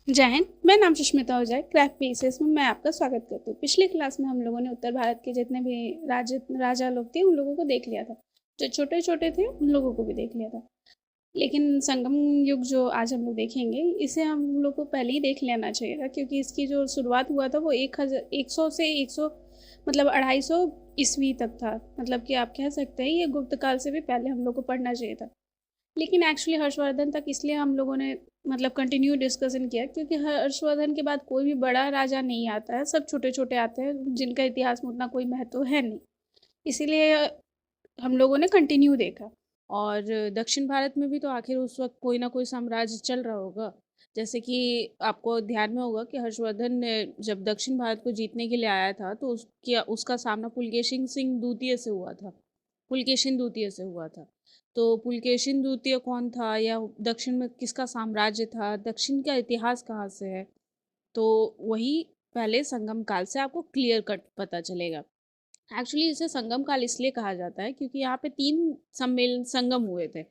जय हिंद। मैं नाम सुष्मिता ओझा, क्रैक पीसेस में मैं आपका स्वागत करती हूँ। पिछली क्लास में हम लोगों ने उत्तर भारत के जितने भी राजा लोग थे उन लोगों को देख लिया था। जो छोटे छोटे थे उन लोगों को भी देख लिया था। लेकिन संगम युग जो आज हम लोग देखेंगे, इसे हम लोग को पहले ही देख लेना चाहिए था, क्योंकि इसकी जो शुरुआत हुआ था वो 100 से 100 मतलब 250 ईस्वी तक था। मतलब कि आप कह सकते हैं ये गुप्त काल से भी पहले हम लोग को पढ़ना चाहिए था। लेकिन एक्चुअली हर्षवर्धन तक इसलिए हम लोगों ने मतलब कंटिन्यू डिस्कशन किया, क्योंकि हर्षवर्धन के बाद कोई भी बड़ा राजा नहीं आता है, सब छोटे छोटे आते हैं जिनका इतिहास में उतना कोई महत्व है नहीं। इसीलिए हम लोगों ने कंटिन्यू देखा। और दक्षिण भारत में भी तो आखिर उस वक्त कोई ना कोई साम्राज्य चल रहा होगा। जैसे कि आपको ध्यान में होगा कि हर्षवर्धन ने जब दक्षिण भारत को जीतने के लिए आया था तो उसका सामना पुलकेशिन सिंह द्वितीय से हुआ था। पुलकेशिन द्वितीय से हुआ था। तो पुलकेशिन द्वितीय कौन था, या दक्षिण में किसका साम्राज्य था, दक्षिण का इतिहास कहाँ से है, तो वही पहले संगम काल से आपको क्लियर कट पता चलेगा। एक्चुअली इसे संगम काल इसलिए कहा जाता है क्योंकि यहाँ पे 3 सम्मेलन संगम हुए थे।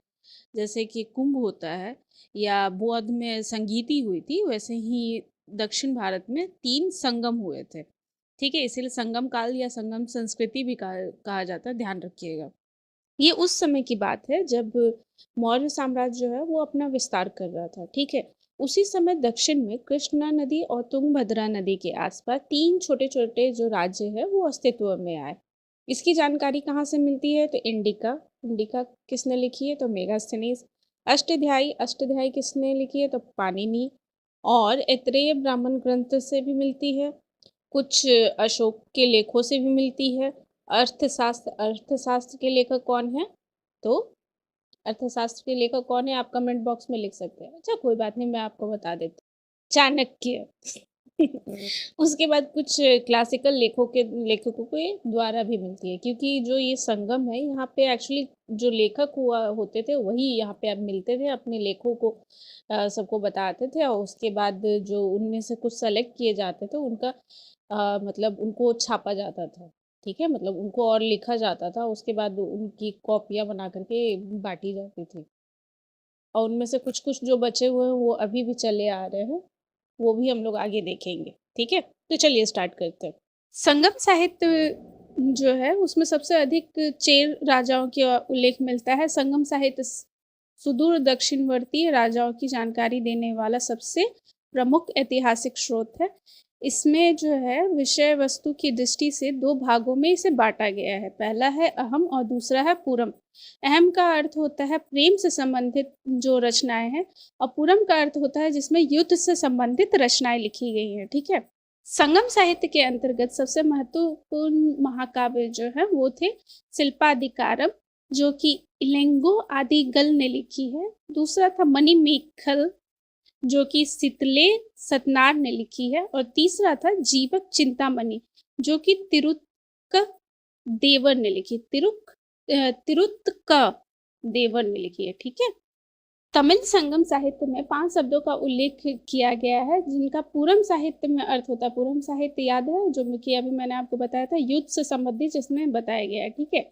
जैसे कि कुंभ होता है या बौद्ध में संगीति हुई थी, वैसे ही दक्षिण भारत में 3 संगम हुए थे। ठीक है, इसीलिए संगम काल या संगम संस्कृति भी कहा जाता है, ध्यान रखिएगा। ये उस समय की बात है जब मौर्य साम्राज्य जो है वो अपना विस्तार कर रहा था। ठीक है, उसी समय दक्षिण में कृष्णा नदी और तुंगभद्रा नदी के आसपास 3 छोटे छोटे जो राज्य है वो अस्तित्व में आए। इसकी जानकारी कहाँ से मिलती है, तो इंडिका। इंडिका किसने लिखी है, तो मेगास्थनीज। अष्टाध्यायी, अष्टाध्यायी किसने लिखी है, तो पाणिनि। और ऐत्रेय ब्राह्मण ग्रंथ से भी मिलती है, कुछ अशोक के लेखों से भी मिलती है। अर्थशास्त्र, अर्थशास्त्र के लेखक कौन है, तो अर्थशास्त्र के लेखक कौन है आप कमेंट बॉक्स में लिख सकते हैं। अच्छा कोई बात नहीं, मैं आपको बता देती हूँ, चाणक्य। उसके बाद कुछ क्लासिकल लेखकों के द्वारा भी मिलती है, क्योंकि जो ये संगम है यहाँ पे एक्चुअली जो लेखक हुआ होते थे वही यहाँ पे अब मिलते थे, अपने लेखों को सबको बताते थे, और उसके बाद जो उनमें से कुछ सेलेक्ट किए जाते थे उनका मतलब उनको छापा जाता था। ठीक है, मतलब उनको और लिखा जाता था, उसके बाद उनकी कॉपियाँ बना करके बांटी जाती थी। और उनमें से कुछ कुछ जो बचे हुए हैं वो अभी भी चले आ रहे हैं, वो भी हम लोग आगे देखेंगे। ठीक है, तो चलिए स्टार्ट करते हैं। संगम साहित्य जो है उसमें सबसे अधिक चेर राजाओं की उल्लेख मिलता है। संगम साहित्य सुदूर दक्षिणवर्ती राजाओं की जानकारी देने वाला सबसे प्रमुख ऐतिहासिक स्रोत है। इसमें जो है विषय वस्तु की दृष्टि से 2 भागों में इसे बांटा गया है। पहला है अहम और दूसरा है पूरम। अहम का अर्थ होता है प्रेम से संबंधित जो रचनाएं हैं, और पूरम का अर्थ होता है जिसमें युद्ध से संबंधित रचनाएं लिखी गई हैं। ठीक है, संगम साहित्य के अंतर्गत सबसे महत्वपूर्ण महाकाव्य जो है वो थे शिल्पाधिकारम, जो कि इलेंगो आदिगल ने लिखी है। दूसरा था मणिमेखल, जो कि सितले सतनार ने लिखी है। और तीसरा था जीवक चिंतामणि, जो कि तिरुत्क देवर ने लिखी, तिरुत्क देवर ने लिखी है। ठीक है, तमिल संगम साहित्य में 5 शब्दों का उल्लेख किया गया है जिनका पूरम साहित्य में अर्थ होता है। पूरम साहित्य याद है, जो कि अभी मैंने आपको बताया था, युद्ध से संबंधित जिसमें बताया गया है। ठीक है,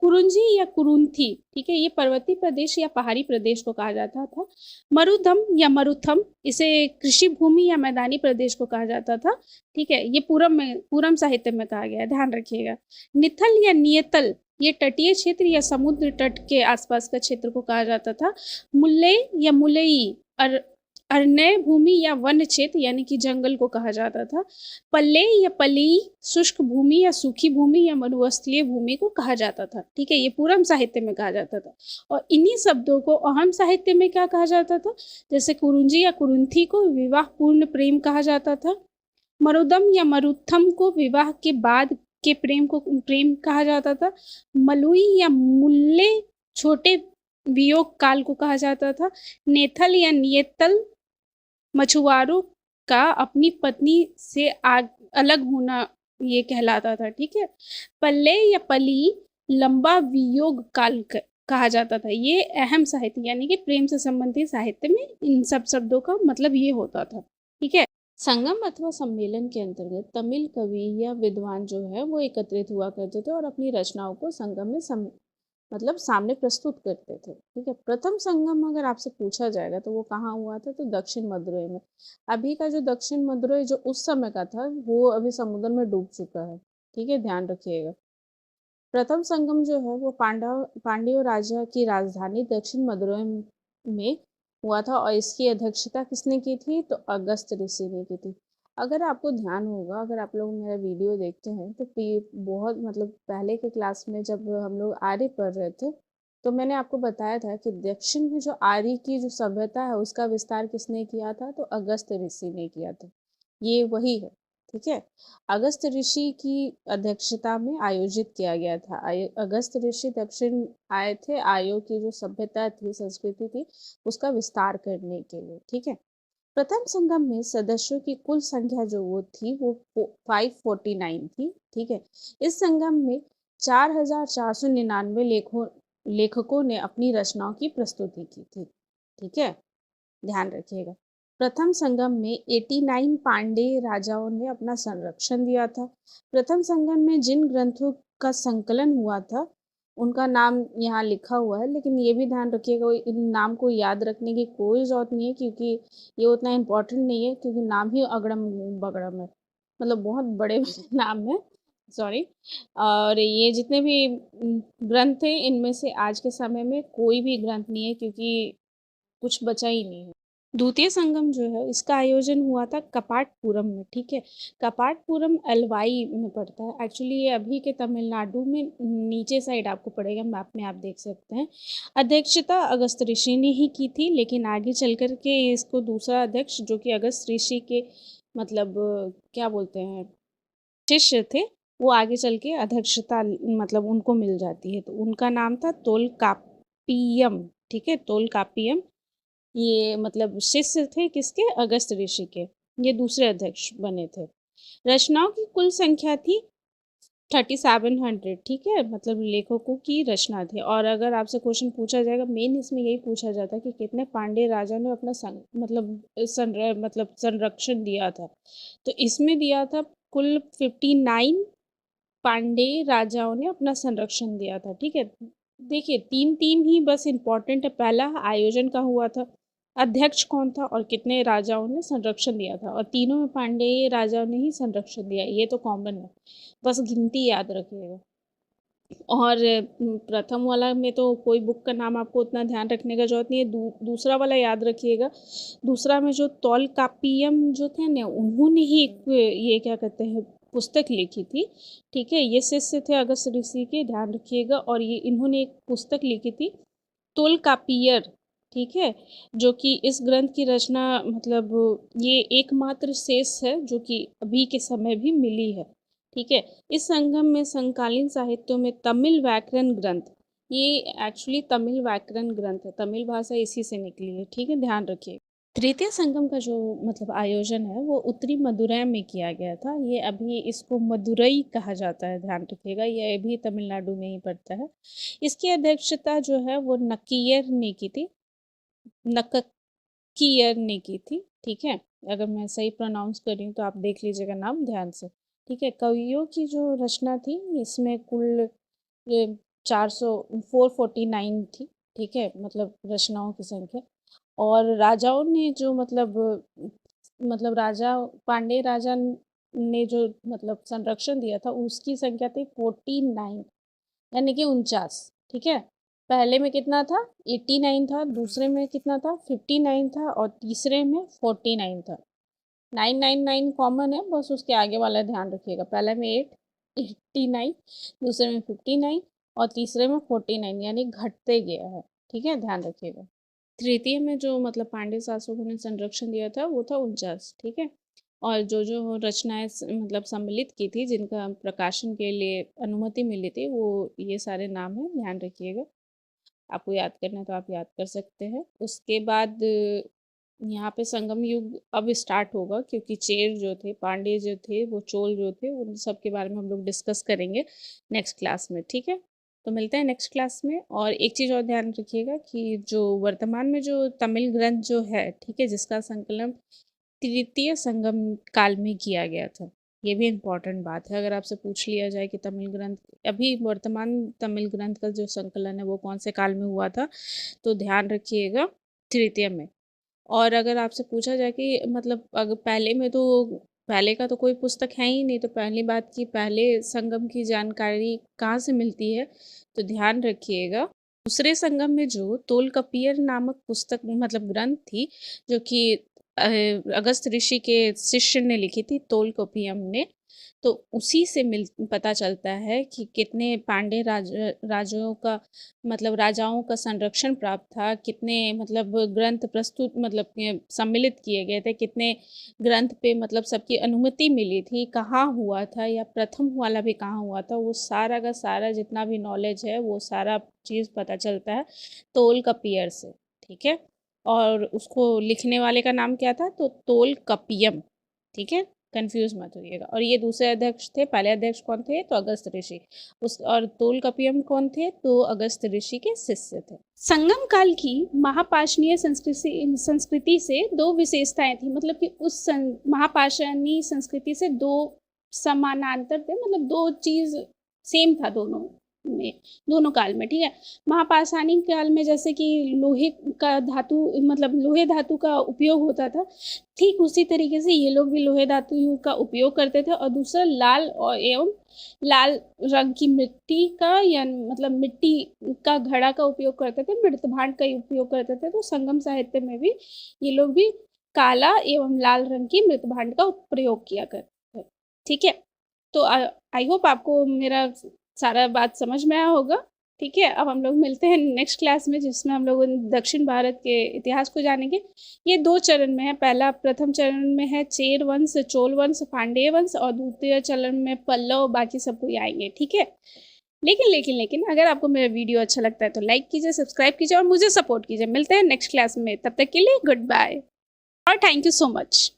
कुरुंजी या कुरुंथी, ठीक है, ये पर्वतीय प्रदेश या पहाड़ी प्रदेश को कहा जाता था। मरुधम या मरुथम, इसे कृषि भूमि या मैदानी प्रदेश को कहा जाता था। ठीक है, ये पूरम साहित्य में कहा गया है, ध्यान रखिएगा। निथल या नियतल, ये तटीय क्षेत्र या समुद्र तट के आसपास का क्षेत्र को कहा जाता था। मुल्ले या मुलई अरण्य भूमि या वन क्षेत्र यानी कि जंगल को कहा जाता था। पल्ले या पली शुष्क भूमि या सूखी भूमि या मरुस्थलीय भूमि को कहा जाता था। ठीक है, ये पूरम साहित्य में कहा जाता था। और इन्हीं शब्दों को अहम साहित्य में क्या कहा जाता था, जैसे कुरुंजी या कुरुंथी को विवाह पूर्ण प्रेम कहा जाता था। मरुदम या मरुथम को विवाह के बाद के प्रेम को प्रेम कहा जाता था। मलुई या मुल्ले छोटे वियोग काल को कहा जाता था। नेथल या नियतल मछुआरों का अपनी पत्नी से अलग होना ये कहलाता था। ठीक है, पल्ले या पली लंबा वियोग काल कहा जाता था। ये अहम साहित्य यानी कि प्रेम से संबंधित साहित्य में इन सब शब्दों का मतलब ये होता था। ठीक है, संगम अथवा सम्मेलन के अंतर्गत तमिल कवि या विद्वान जो है वो एकत्रित हुआ करते थे और अपनी रचनाओं को संगम में मतलब सामने प्रस्तुत करते थे। ठीक है, प्रथम संगम अगर आपसे पूछा जाएगा तो वो कहाँ हुआ था, तो दक्षिण मदुरई में। अभी का जो दक्षिण मदुरई जो उस समय का था वो अभी समुद्र में डूब चुका है। ठीक है, ध्यान रखिएगा। प्रथम संगम जो है वो पांड्य राजा की राजधानी दक्षिण मदुरई में हुआ था, और इसकी अध्यक्षता किसने की थी, तो अगस्त ऋषि ने की थी। अगर आपको ध्यान होगा, अगर आप लोग मेरा वीडियो देखते हैं तो बहुत मतलब पहले के क्लास में जब हम लोग आर्य पढ़ रहे थे तो मैंने आपको बताया था कि दक्षिण में जो आर्य की जो सभ्यता है उसका विस्तार किसने किया था, तो अगस्त ऋषि ने किया था। ये वही है। ठीक है, अगस्त ऋषि की अध्यक्षता में आयोजित किया गया था। अगस्त ऋषि दक्षिण आए थे आयो की जो सभ्यता थी, संस्कृति थी, उसका विस्तार करने के लिए। ठीक है, प्रथम संगम में सदस्यों की कुल संख्या जो वो थी वो 549 थी। ठीक है, इस संगम में 4499 लेखकों ने अपनी रचनाओं की प्रस्तुति की थी। ठीक है, ध्यान रखिएगा। प्रथम संगम में 89 पांड्य राजाओं ने अपना संरक्षण दिया था। प्रथम संगम में जिन ग्रंथों का संकलन हुआ था उनका नाम यहाँ लिखा हुआ है, लेकिन ये भी ध्यान रखिएगा इन नाम को याद रखने की कोई जरूरत नहीं है, क्योंकि ये उतना इम्पोर्टेंट नहीं है, क्योंकि नाम ही अगड़म बगड़म है, मतलब बहुत बड़े बड़े नाम है। सॉरी। और ये जितने भी ग्रंथ थे इनमें से आज के समय में कोई भी ग्रंथ नहीं है, क्योंकि कुछ बचा ही नहीं है। द्वितीय संगम जो है इसका आयोजन हुआ था कपाटपुरम में। ठीक है, कपाटपुरम अलवाई में पड़ता है। एक्चुअली ये अभी के तमिलनाडु में नीचे साइड आपको पड़ेगा, मैप में आप देख सकते हैं। अध्यक्षता अगस्त ऋषि ने ही की थी, लेकिन आगे चल कर के इसको दूसरा अध्यक्ष जो कि अगस्त ऋषि के मतलब क्या बोलते हैं शिष्य थे, वो आगे चल के अध्यक्षता मतलब उनको मिल जाती है, तो उनका नाम था तोलकापियम। ठीक है, तोलकापियम। ये मतलब शिष्य थे किसके, अगस्त ऋषि के। ये दूसरे अध्यक्ष बने थे। रचनाओं की कुल संख्या थी 3700। ठीक है, मतलब लेखकों की रचना थी। और अगर आपसे क्वेश्चन पूछा जाएगा, मेन इसमें यही पूछा जाता है कि कितने पांड्य राजा ने अपना मतलब संरक्षण दिया था, तो इसमें दिया था कुल 59 पांड्य राजाओं ने अपना संरक्षण दिया था। ठीक है, देखिए तीन तीन ही बस इम्पोर्टेंट है। पहला आयोजन का हुआ था, अध्यक्ष कौन था और कितने राजाओं ने संरक्षण दिया था, और तीनों में पांड्य राजाओं ने ही संरक्षण दिया, ये तो कॉमन है, बस गिनती याद रखिएगा। और प्रथम वाला में तो कोई बुक का नाम आपको उतना ध्यान रखने का जरूरत नहीं है। दूसरा वाला याद रखिएगा। दूसरा में जो तोलकापियम जो थे ना, उन्होंने ही एक ये क्या कहते हैं पुस्तक लिखी थी। ठीक है, ये शिष्य थे अगस्त ऋषि के, ध्यान रखिएगा। और ये इन्होंने एक पुस्तक लिखी थी तोलकापियर। ठीक है, जो कि इस ग्रंथ की रचना मतलब ये एकमात्र शेष है जो कि अभी के समय भी मिली है। ठीक है, इस संगम में समकालीन साहित्यों में तमिल व्याकरण ग्रंथ, ये एक्चुअली तमिल व्याकरण ग्रंथ है, तमिल भाषा इसी से निकली है। ठीक है, ध्यान रखिए। तृतीय संगम का जो मतलब आयोजन है वो उत्तरी मदुरै में किया गया था। ये अभी इसको मदुरई कहा जाता है, ध्यान रखिएगा, ये अभी तमिलनाडु में ही पड़ता है। इसकी अध्यक्षता जो है वो नक्कियर ने की थी, नक्कियर ने की थी। ठीक है, अगर मैं सही प्रोनाउंस कर रही हूँ तो आप देख लीजिएगा नाम ध्यान से। ठीक है, कवियों की जो रचना थी इसमें कुल 449 थी। ठीक है, मतलब रचनाओं की संख्या। और राजाओं ने जो मतलब राजा पांडे राजा ने जो मतलब संरक्षण दिया था उसकी संख्या थी 49, यानी कि 49। ठीक है, पहले में कितना था, 89 था, दूसरे में कितना था, 59 था, और तीसरे में 49 था। 999 कॉमन है, बस उसके आगे वाला ध्यान रखिएगा। पहले में 89, दूसरे में 59 और तीसरे में 49, यानी घटते गया है। ठीक है, ध्यान रखिएगा। तृतीय में जो मतलब पांड्य शासकों ने संरक्षण दिया था वो था 49। ठीक है, और जो जो रचनाएं मतलब सम्मिलित की थी जिनका प्रकाशन के लिए अनुमति मिली थी वो ये सारे नाम हैं, ध्यान रखिएगा। आपको याद करना है तो आप याद कर सकते हैं। उसके बाद यहाँ पे संगम युग अब स्टार्ट होगा, क्योंकि चेर जो थे, पांड्य जो थे, वो चोल जो थे, उन सब के बारे में हम लोग डिस्कस करेंगे नेक्स्ट क्लास में। ठीक है, तो मिलते हैं नेक्स्ट क्लास में। और एक चीज़ और ध्यान रखिएगा कि जो वर्तमान में जो तमिल ग्रंथ जो है, ठीक है, जिसका संकलन तृतीय संगम काल में किया गया था। ये भी इम्पोर्टेंट बात है। अगर आपसे पूछ लिया जाए कि तमिल ग्रंथ, अभी वर्तमान तमिल ग्रंथ का जो संकलन है वो कौन से काल में हुआ था, तो ध्यान रखिएगा तृतीय में। और अगर आपसे पूछा जाए कि मतलब अगर पहले में, तो पहले का तो कोई पुस्तक है ही नहीं, तो पहली बात कि पहले संगम की जानकारी कहाँ से मिलती है, तो ध्यान रखिएगा दूसरे संगम में जो तोलकाप्पियर नामक पुस्तक मतलब ग्रंथ थी, जो कि अगस्त ऋषि के शिष्य ने लिखी थी, तोलकाप्पियम ने, तो उसी से मिल पता चलता है कि कितने पांड्य राजाओं का मतलब राजाओं का संरक्षण प्राप्त था, कितने मतलब ग्रंथ प्रस्तुत मतलब सम्मिलित किए गए थे, कितने ग्रंथ पे मतलब सबकी अनुमति मिली थी, कहाँ हुआ था या प्रथम वाला भी कहाँ हुआ था, वो सारा का सारा जितना भी नॉलेज है वो सारा चीज़ पता चलता है तोलकाप्पियर से। ठीक है, और उसको लिखने वाले का नाम क्या था, तो तोलकाप्पियम। ठीक है, कंफ्यूज मत होइएगा। और ये दूसरे अध्यक्ष थे, पहले अध्यक्ष कौन थे, तो अगस्त ऋषि। उस और तोलकाप्पियम कौन थे, तो अगस्त ऋषि के शिष्य थे। संगम काल की महापाषाणीय संस्कृति से दो विशेषताएं थी, मतलब कि उस महापाषाणीय संस्कृति से दो समानांतर थे, मतलब दो चीज सेम था दोनों में, दोनों काल में। ठीक है, महापाषाणी काल में जैसे कि लोहे का धातु मतलब लोहे धातु का उपयोग होता था, ठीक उसी तरीके से ये लोग भी लोहे धातु का उपयोग करते थे। और दूसरा लाल और एवं लाल रंग की मिट्टी का या मतलब मिट्टी का घड़ा का उपयोग करते थे, मृतभांड का उपयोग करते थे। तो संगम साहित्य में भी ये लोग भी काला एवं लाल रंग की मृतभांड का प्रयोग किया करते थे। ठीक है, तो आई होप आपको मेरा सारा बात समझ में आया होगा। ठीक है, अब हम लोग मिलते हैं नेक्स्ट क्लास में, जिसमें हम लोग दक्षिण भारत के इतिहास को जानेंगे। ये दो चरण में है, प्रथम चरण में है चेर वंश, चोल वंश, पांडेय वंश, और द्वितीय चरण में पल्लव, बाकी सब कोई आएंगे। ठीक है, लेकिन अगर आपको मेरा वीडियो अच्छा लगता है तो लाइक कीजिए, सब्सक्राइब कीजिए और मुझे सपोर्ट कीजिए। मिलते हैं नेक्स्ट क्लास में, तब तक के लिए गुड बाय और थैंक यू सो मच।